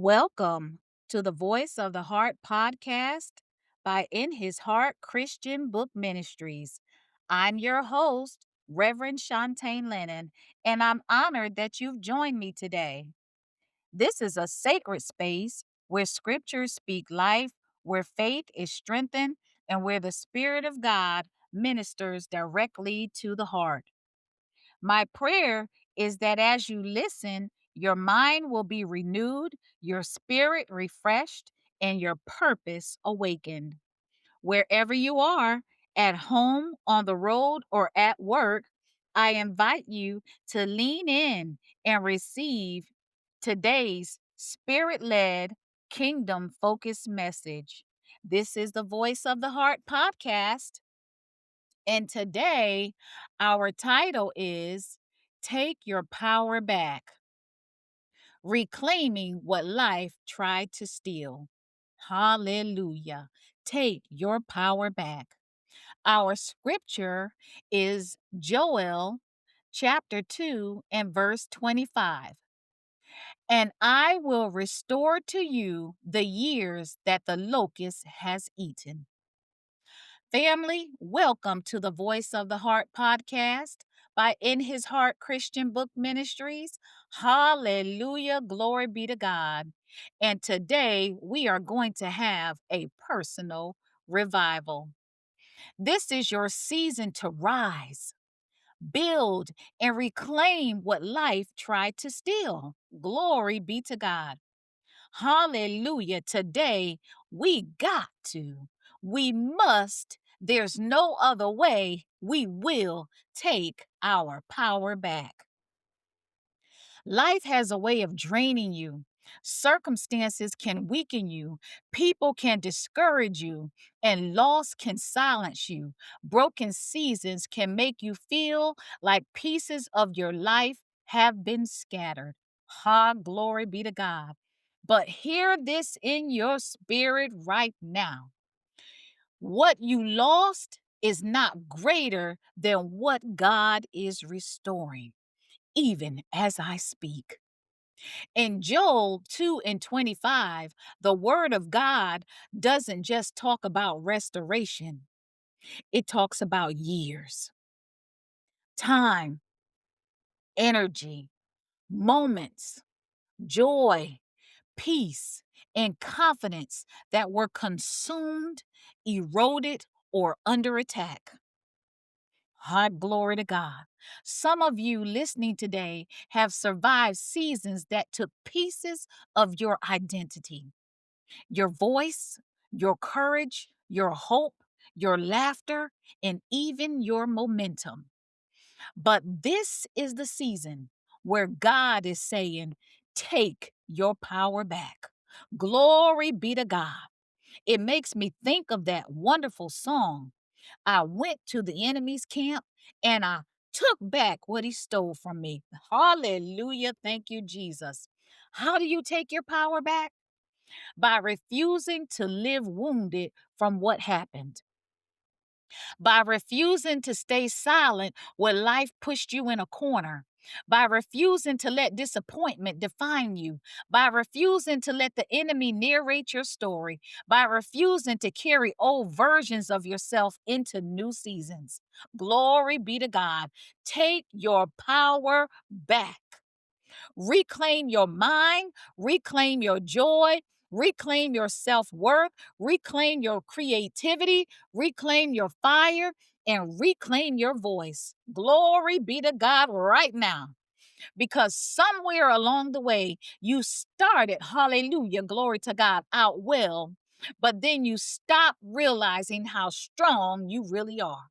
Welcome to the Voice of the Heart podcast by In His Heart Christian Book Ministries. I'm your host, Reverend Chantain Lennon, and I'm honored that you've joined me today. This is a sacred space where scriptures speak life, where faith is strengthened, and where the Spirit of God ministers directly to the heart. My prayer is that as you listen, your mind will be renewed, your spirit refreshed, and your purpose awakened. Wherever you are, at home, on the road, or at work, I invite you to lean in and receive today's spirit led, kingdom focused message. This is the Voice of the Heart podcast. And today, our title is Take Your Power Back, Reclaiming What Life Tried to Steal. Hallelujah. Take your power back. Our scripture is Joel chapter 2 and verse 25. And I will restore to you the years that the locust has eaten. Family, welcome to the Voice of the Heart podcast by In His Heart Christian Book Ministries. Hallelujah. Glory be to God. And today we are going to have a personal revival. This is your season to rise, build, and reclaim what life tried to steal. Glory be to God. Hallelujah. Today, we must, there's no other way, we will take our power back. Life has a way of draining you. Circumstances can weaken you. People can discourage you. And loss can silence you. Broken seasons can make you feel like pieces of your life have been scattered. Ha, glory be to God. But hear this in your spirit right now. What you lost is not greater than what God is restoring, even as I speak. In Joel 2 and 25, the word of God doesn't just talk about restoration, it talks about years, time, energy, moments, joy, peace, and confidence that were consumed, eroded, or under attack. High glory to God. Some of you listening today have survived seasons that took pieces of your identity, your voice, your courage, your hope, your laughter, and even your momentum. But this is the season where God is saying, take your power back. Glory be to God. It makes me think of that wonderful song. I went to the enemy's camp and I took back what he stole from me. Hallelujah. Thank you, Jesus. How do you take your power back? By refusing to live wounded from what happened, by refusing to stay silent when life pushed you in a corner, by refusing to let disappointment define you, by refusing to let the enemy narrate your story, by refusing to carry old versions of yourself into new seasons. Glory be to God. Take your power back. Reclaim your mind, reclaim your joy, reclaim your self worth, reclaim your creativity, reclaim your fire, and reclaim your voice. Glory be to God right now. Because somewhere along the way, you started, hallelujah, glory to God, out well, but then you stopped realizing how strong you really are.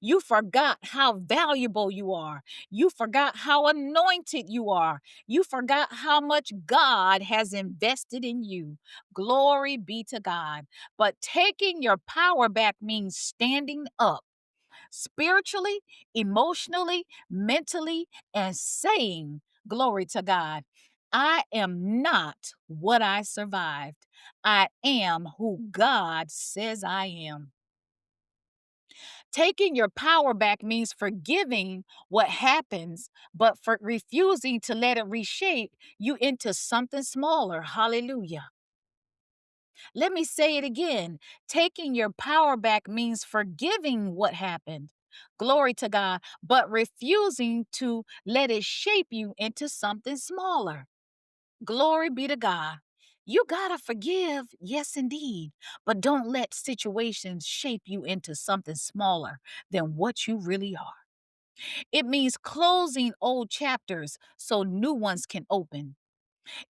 You forgot how valuable you are. You forgot how anointed you are. You forgot how much God has invested in you. Glory be to God. But taking your power back means standing up spiritually, emotionally, mentally, and saying, glory to God, I am not what I survived. I am who God says I am. Taking your power back means forgiving what happens, but for refusing to let it reshape you into something smaller. Hallelujah. Let me say it again. Taking your power back means forgiving what happened. Glory to God, but refusing to let it shape you into something smaller. Glory be to God. You gotta forgive, yes, indeed, but don't let situations shape you into something smaller than what you really are. It means closing old chapters so new ones can open.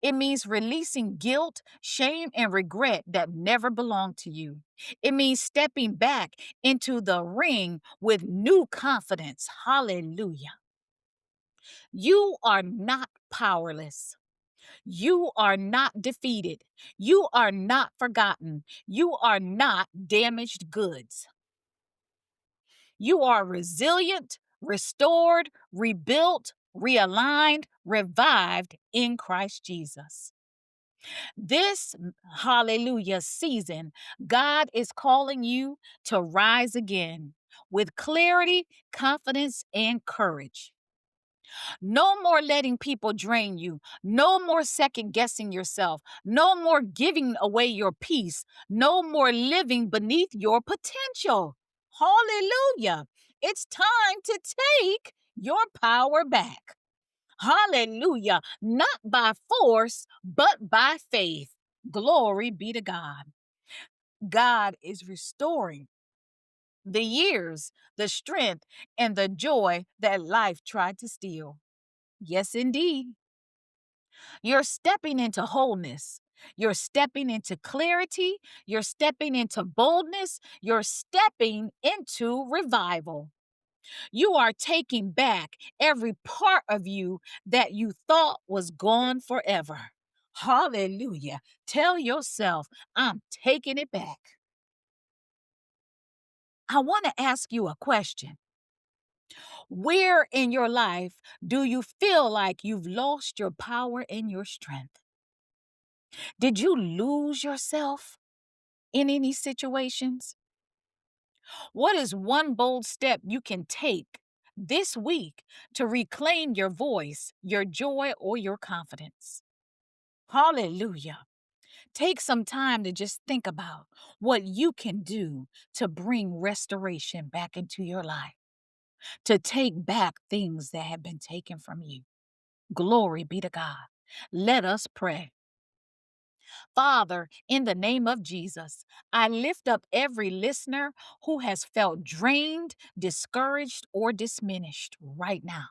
It means releasing guilt, shame, and regret that never belonged to you. It means stepping back into the ring with new confidence. Hallelujah. You are not powerless. You are not defeated. You are not forgotten. You are not damaged goods. You are resilient, restored, rebuilt, realigned, revived in Christ Jesus. This hallelujah season, God is calling you to rise again with clarity, confidence, and courage. No more letting people drain you. No more second guessing yourself. No more giving away your peace. No more living beneath your potential. Hallelujah. It's time to take your power back. Hallelujah. Not by force, but by faith. Glory be to God. God is restoring the years, the strength, and the joy that life tried to steal. Yes, indeed. You're stepping into wholeness. You're stepping into clarity. You're stepping into boldness. You're stepping into revival. You are taking back every part of you that you thought was gone forever. Hallelujah. Tell yourself, I'm taking it back. I want to ask you a question. Where in your life do you feel like you've lost your power and your strength? Did you lose yourself in any situations? What is one bold step you can take this week to reclaim your voice, your joy, or your confidence? Hallelujah. Take some time to just think about what you can do to bring restoration back into your life, to take back things that have been taken from you. Glory be to God. Let us pray. Father, in the name of Jesus, I lift up every listener who has felt drained, discouraged, or diminished right now.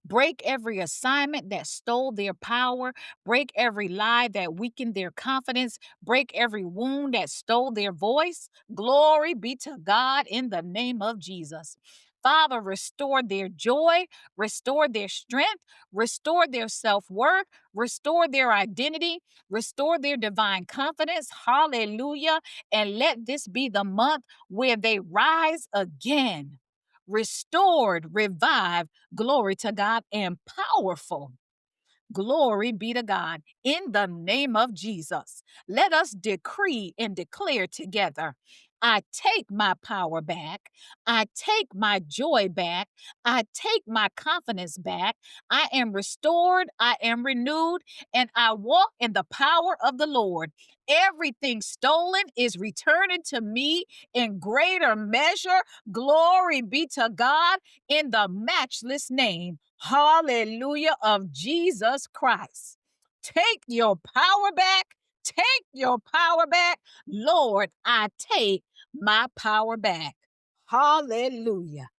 Break every assignment that stole their power. Break every lie that weakened their confidence. Break every wound that stole their voice. Glory be to God in the name of Jesus. Father, restore their joy, restore their strength, restore their self worth, restore their identity, restore their divine confidence. Hallelujah. And let this be the month where they rise again, restored, revived, glory to God, and powerful. Glory be to God. In the name of Jesus, let us decree and declare together. I take my power back. I take my joy back. I take my confidence back. I am restored. I am renewed. And I walk in the power of the Lord. Everything stolen is returning to me in greater measure. Glory be to God in the matchless name, hallelujah, of Jesus Christ. Take your power back. Take your power back. Lord, I take my power back. Hallelujah.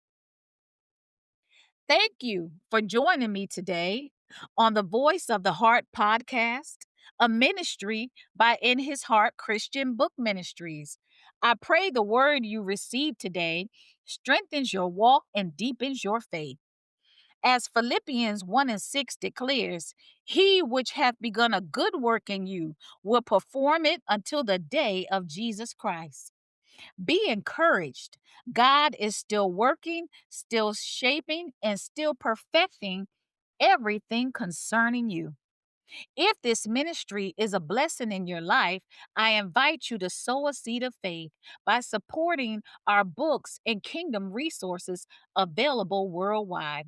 Thank you for joining me today on the Voice of the Heart podcast, a ministry by In His Heart Christian Book Ministries. I pray the word you received today strengthens your walk and deepens your faith. As Philippians 1 and 6 declares, he which hath begun a good work in you will perform it until the day of Jesus Christ. Be encouraged. God is still working, still shaping, and still perfecting everything concerning you. If this ministry is a blessing in your life, I invite you to sow a seed of faith by supporting our books and kingdom resources available worldwide.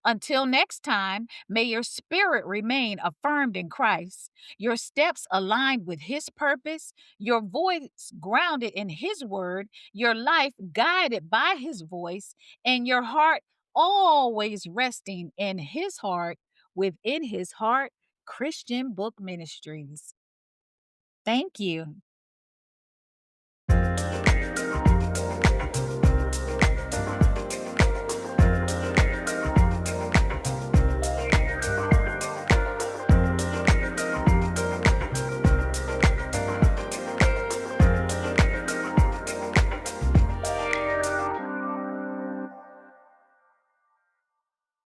Until next time, may your spirit remain affirmed in Christ, your steps aligned with His purpose, your voice grounded in His word, your life guided by His voice, and your heart always resting in His heart within His heart. Christian Book Ministries. Thank you.